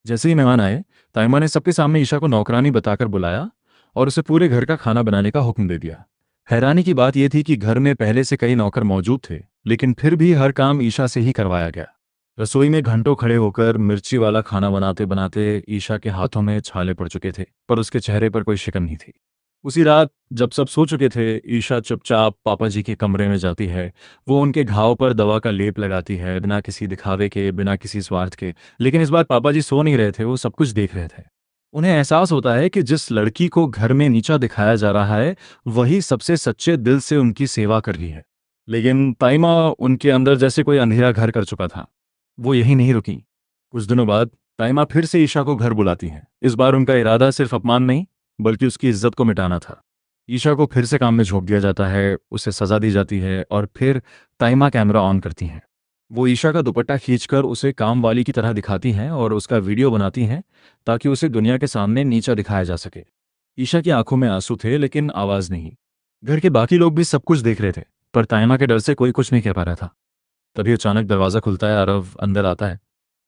जैसे ही मेहमान आए, ताइमा ने सबके सामने ईशा को नौकरानी बताकर बुलाया और उसे पूरे घर का खाना बनाने का हुक्म दे दिया। हैरानी की बात यह थी कि घर में पहले से कई नौकर मौजूद थे, लेकिन फिर भी हर काम ईशा से ही करवाया गया। रसोई में घंटों खड़े होकर मिर्ची वाला खाना बनाते बनाते ईशा के हाथों में छाले पड़ चुके थे, पर उसके चेहरे पर कोई शिकन नहीं थी। उसी रात जब सब सो चुके थे, ईशा चुपचाप पापा जी के कमरे में जाती है। वो उनके घाव पर दवा का लेप लगाती है, बिना किसी दिखावे के, बिना किसी स्वार्थ के। लेकिन इस बार पापा जी सो नहीं रहे थे, वो सब कुछ देख रहे थे। उन्हें एहसास होता है कि जिस लड़की को घर में नीचा दिखाया जा रहा है, वही सबसे सच्चे दिल से उनकी सेवा कर रही है। लेकिन ताइमा उनके अंदर जैसे कोई अंधेरा घर कर चुका था। वो यही नहीं रुकी। कुछ दिनों बाद ताइमा फिर से ईशा को घर बुलाती हैं। इस बार उनका इरादा सिर्फ अपमान नहीं, बल्कि उसकी इज्जत को मिटाना था। ईशा को फिर से काम में झोंक दिया जाता है, उसे सजा दी जाती है और फिर ताइमा कैमरा ऑन करती हैं। वो ईशा का दुपट्टा खींचकर उसे काम वाली की तरह दिखाती हैं और उसका वीडियो बनाती हैं, ताकि उसे दुनिया के सामने नीचा दिखाया जा सके। ईशा की आंखों में आंसू थे, लेकिन आवाज नहीं। घर के बाकी लोग भी सब कुछ देख रहे थे, पर ताइमा के डर से कोई कुछ नहीं कह पा रहा था। तभी अचानक दरवाज़ा खुलता है, आरव अंदर आता है।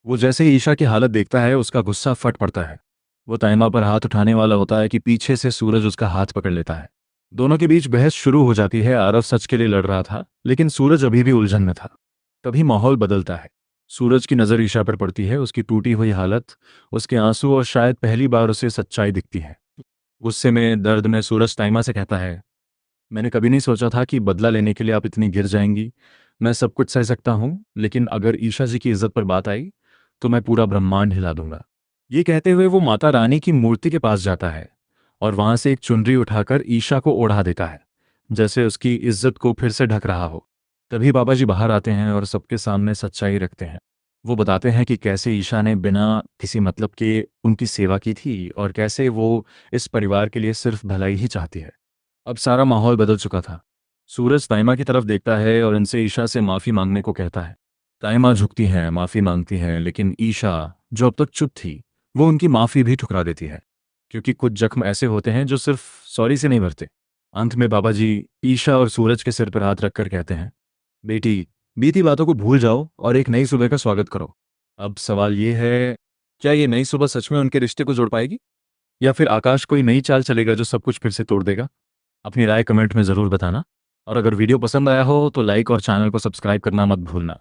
वो जैसे ही ईशा की हालत देखता है, उसका गुस्सा फट पड़ता है। वो ताइमा पर हाथ उठाने वाला होता है कि पीछे से सूरज उसका हाथ पकड़ लेता है। दोनों के बीच बहस शुरू हो जाती है। आरव सच के लिए लड़ रहा था, लेकिन सूरज अभी भी उलझन में था। तभी माहौल बदलता है। सूरज की नज़र ईशा पर पड़ती है, उसकी टूटी हुई हालत, उसके आंसू, और शायद पहली बार उसे सच्चाई दिखती है। गुस्से में, दर्द में सूरज ताइमा से कहता है, मैंने कभी नहीं सोचा था कि बदला लेने के लिए आप इतनी गिर जाएंगी। मैं सब कुछ सह सकता हूँ, लेकिन अगर ईशा जी की इज्जत पर बात आई तो मैं पूरा ब्रह्मांड हिला दूंगा। ये कहते हुए वो माता रानी की मूर्ति के पास जाता है और वहां से एक चुनरी उठाकर ईशा को ओढ़ा देता है, जैसे उसकी इज्जत को फिर से ढक रहा हो। तभी बाबा जी बाहर आते हैं और सबके सामने सच्चाई रखते हैं। वो बताते हैं कि कैसे ईशा ने बिना किसी मतलब के उनकी सेवा की थी और कैसे वो इस परिवार के लिए सिर्फ भलाई ही चाहती है। अब सारा माहौल बदल चुका था। सूरज ताइमा की तरफ देखता है और इनसे ईशा से माफ़ी मांगने को कहता है। ताइमा झुकती है, माफ़ी मांगती है, लेकिन ईशा, जो अब तक चुप थी, वो उनकी माफ़ी भी ठुकरा देती है। क्योंकि कुछ जख्म ऐसे होते हैं जो सिर्फ सॉरी से नहीं भरते। अंत में बाबा जी ईशा और सूरज के सिर पर हाथ रखकर कहते हैं, बेटी, बीती बातों को भूल जाओ और एक नई सुबह का स्वागत करो। अब सवाल ये है, क्या ये नई सुबह सच में उनके रिश्ते को जोड़ पाएगी, या फिर आकाश कोई नई चाल चलेगा जो सब कुछ फिर से तोड़ देगा? अपनी राय कमेंट में ज़रूर बताना, और अगर वीडियो पसंद आया हो तो लाइक और चैनल को सब्सक्राइब करना मत भूलना।